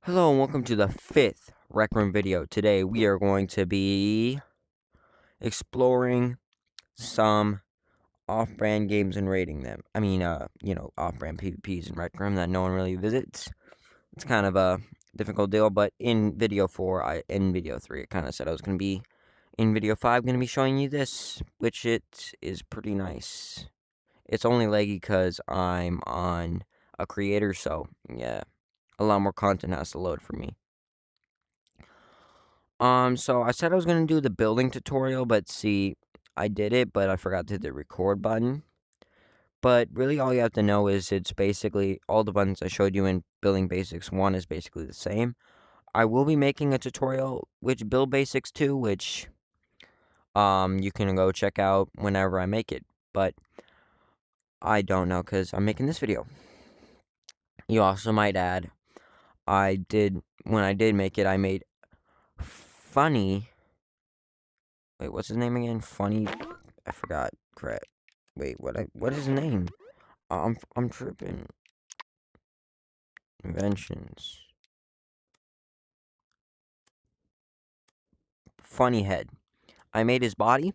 Hello and welcome to the 5th Rec Room video. Today we are going to be exploring some off-brand games and rating them. Off-brand PvPs in Rec Room that no one really visits. It's kind of a difficult deal, but in video 3, I kind of said I was going to be, in video 5, going to be showing you this, which it is pretty nice. It's only laggy because I'm on a creator, so yeah, a lot more content has to load for me. So I said I was going to do the building tutorial, but see, I did it, but I forgot to hit the record button. But really all you have to know is it's basically all the buttons I showed you in Building Basics 1 is basically the same. I will be making a tutorial which Build Basics 2, which you can go check out whenever I make it, but I don't know because I'm making this video. You also might add, when I did make it, I made Funny. Wait, what's his name again? Funny. I forgot. Crap. Wait, what is his name? I'm tripping. Inventions. Funny Head. I made his body,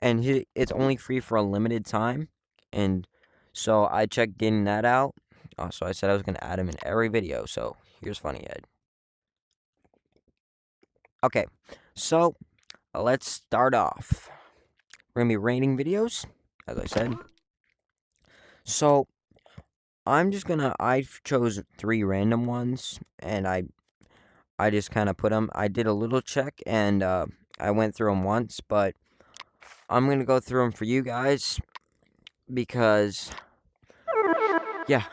and it's only free for a limited time, and so I checked getting that out. So I said I was gonna add him in every video. So here's Funny Head. Okay, so let's start off. We're going to be rating videos, as I said. So, I'm just going to, I chose 3 random ones, and I just kind of put them, I did a little check, and I went through them once, but I'm going to go through them for you guys, because, yeah.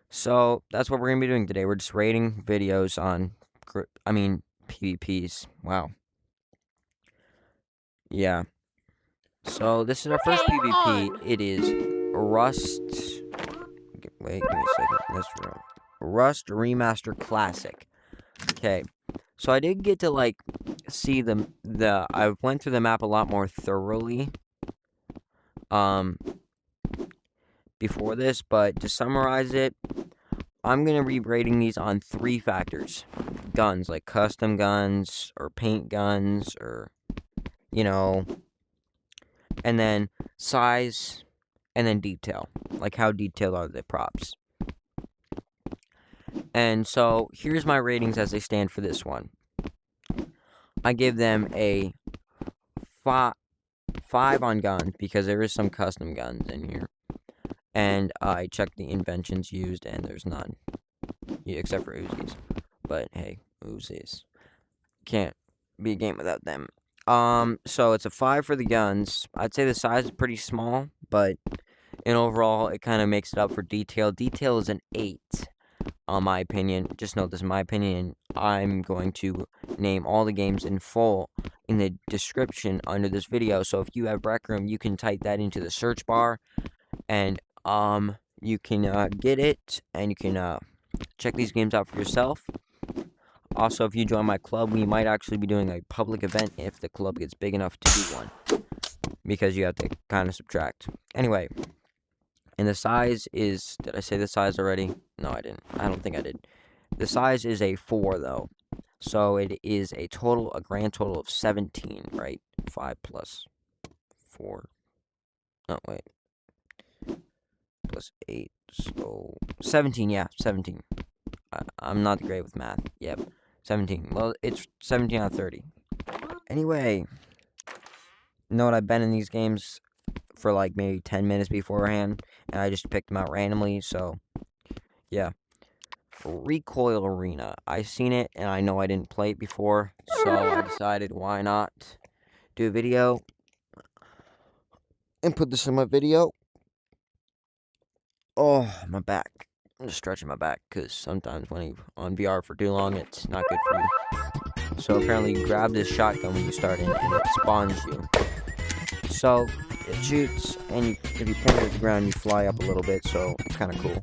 So, that's what we're going to be doing today. We're just rating videos on, PvPs. Wow. Yeah. So, this is our first PvP. It is Wait, give me a second. This room. RustremasterClassic. Okay. So, I did get to, see I went through the map a lot more thoroughly, before this, but to summarize it, I'm going to be rating these on 3 factors. Guns, like custom guns, or paint guns, or, and then size, and then detail. Like, how detailed are the props? And so, here's my ratings as they stand for this one. I give them a 5 on guns, because there is some custom guns in here. And I checked the inventions used, and there's none. Yeah, except for Uzis. But, hey, Uzis. Can't be a game without them. So it's a 5 for the guns. I'd say the size is pretty small, but in overall, it kind of makes it up for detail. Detail is an 8, on my opinion. Just note this is my opinion. I'm going to name all the games in full in the description under this video. So if you have Rec Room, you can type that into the search bar, and you can get it, and you can check these games out for yourself. Also, if you join my club, we might actually be doing a public event if the club gets big enough to do one, because you have to kind of subtract. Anyway, and the size is, did I say the size already? No, I didn't. I don't think I did. The size is a 4, though. So it is a grand total of 17, right? 5 plus 4. No, wait. Plus 8, so 17, yeah, 17. I'm not great with math. Yep, 17. Well, it's 17 out of 30. Anyway, note I've been in these games for maybe 10 minutes beforehand, and I just picked them out randomly, so yeah. Recoil Arena. I seen it, and I know I didn't play it before, so I decided why not do a video and put this in my video. Oh, my back. I'm just stretching my back, because sometimes when you're on VR for too long, it's not good for you. So apparently you grab this shotgun when you start in, and it spawns you. So, it shoots, and if you point it at the ground, you fly up a little bit, so it's kind of cool.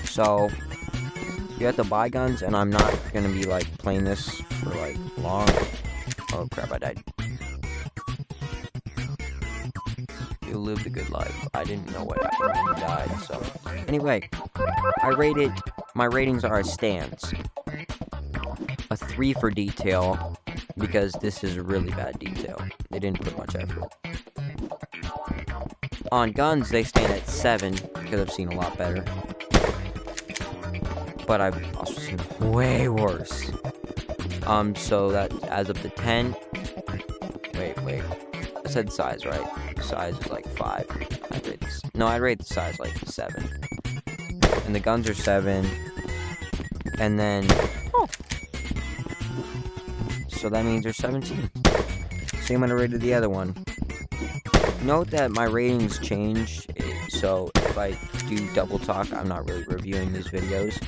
So, you have to buy guns, and I'm not going to be, playing this for, long. Oh, crap, I died. lived a good life. I didn't know what happened when he died, so. Anyway, I rated, my ratings are as stands. A 3 for detail, because this is really bad detail. They didn't put much effort. On guns, they stand at 7, because I've seen a lot better. But I've also seen way worse. So that adds up to 10. Wait. I said size, right? The size is like 5. I'd rate the size like 7. And the guns are 7. And then... So that means there's 17. Same when I rated the other one. Note that my ratings change, so if I do double talk, I'm not really reviewing these videos.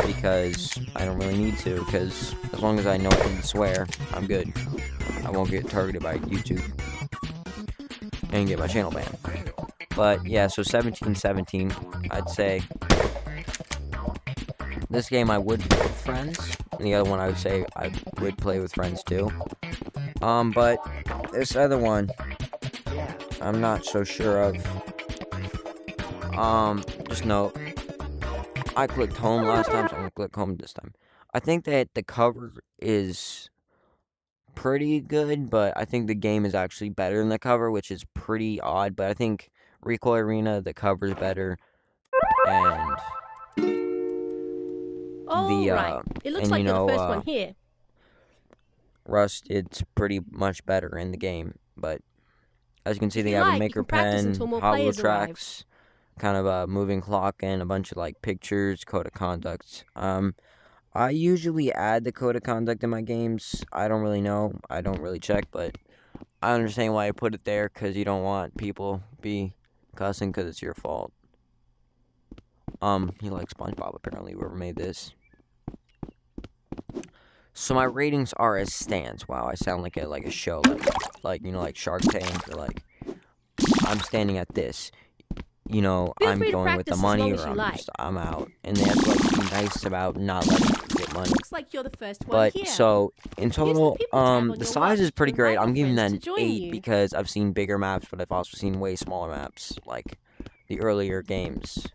Because I don't really need to, because as long as I know I didn't swear, I'm good. I won't get targeted by YouTube. And get my channel banned. But yeah, so 17, I'd say. This game I would play with friends. And the other one I would say I would play with friends too. But this other one, I'm not so sure of. Just note, I clicked home last time, so I'm gonna click home this time. I think that the cover is pretty good, but I think the game is actually better than the cover, which is pretty odd. But I think Recoil Arena, the cover's better, and right. It looks like you're the first one here. Rust, it's pretty much better in the game, but as you can see, they have a maker pen, hollow tracks, kind of a moving clock, and a bunch of like pictures, code of conduct. I usually add the code of conduct in my games. I don't really know. I don't really check, but I understand why I put it there, because you don't want people be cussing because it's your fault. You like SpongeBob, apparently, whoever made this. So my ratings are as stands. Wow, I sound like a show, like you know, like Shark Tank, or like I'm standing at this. You know, I'm going with the money, or I'm out. And they have to like be nice about not letting me get money. Looks like you're the first one here. So in total, the size is pretty great. I'm giving that an 8 because I've seen bigger maps, but I've also seen way smaller maps, like the earlier games.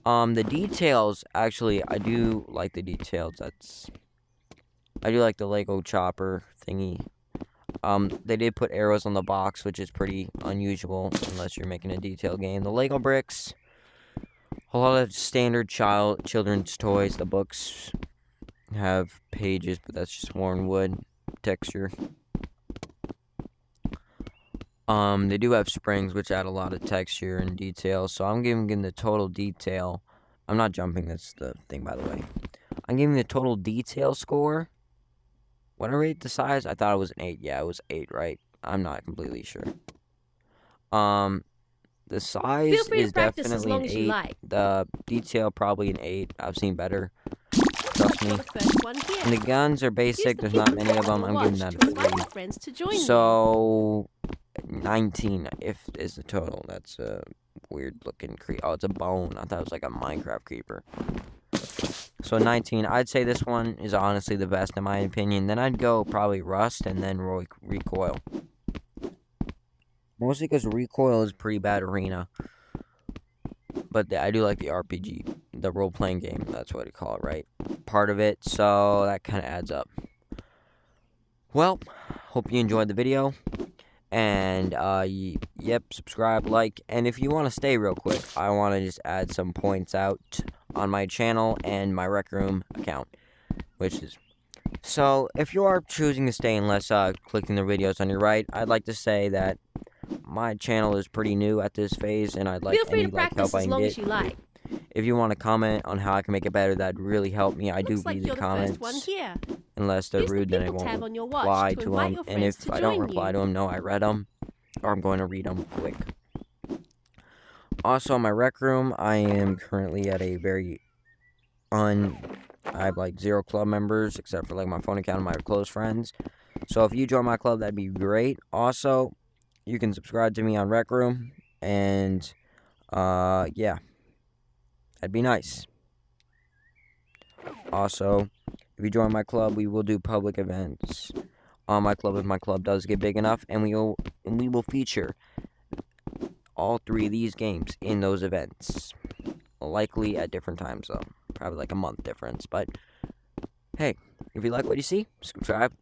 The details, actually, I do like the details. I do like the Lego chopper thingy. They did put arrows on the box, which is pretty unusual unless you're making a detailed game. The Lego bricks, a lot of standard children's toys. The books have pages, but that's just worn wood texture. They do have springs, which add a lot of texture and detail. So I'm giving the total detail. I'm not jumping. That's the thing, by the way. I'm giving the total detail score. When I rate the size, I thought it was an 8. Yeah, it was 8, right? I'm not completely sure. The size is definitely an 8. Like. The detail probably an 8. I've seen better. Trust me. And the guns are basic. There's not many of them. I'm giving that a 3. So 19 is the total. That's a weird looking creeper. Oh, it's a bone. I thought it was like a Minecraft creeper. So 19, I'd say this one is honestly the best in my opinion. Then I'd go probably Rust and then Recoil. Mostly because Recoil is a pretty bad arena. But I do like the RPG, the role-playing game. That's what you call it, right? Part of it, so that kind of adds up. Well, hope you enjoyed the video. And, yep, subscribe, like, and if you want to stay real quick, I want to just add some points out on my channel and my Rec Room account, which is, so, if you are choosing to stay and less, clicking the videos on your right, I'd like to say that my channel is pretty new at this phase, and I'd like any, help I can get. If you want to comment on how I can make it better, that'd really help me. I do read the comments. Unless they're rude, then I won't reply to them. And if I don't reply to them, no, I read them. Or I'm going to read them quick. Also, my Rec Room, I am currently at a very I have like 0 club members, except for like my phone account and my close friends. So if you join my club, that'd be great. Also, you can subscribe to me on Rec Room. And, yeah. That'd be nice. Also, if you join my club, we will do public events on my club if my club does get big enough, and we will feature all 3 of these games in those events. Likely at different times, though. Probably like a month difference. But, hey, if you like what you see, subscribe,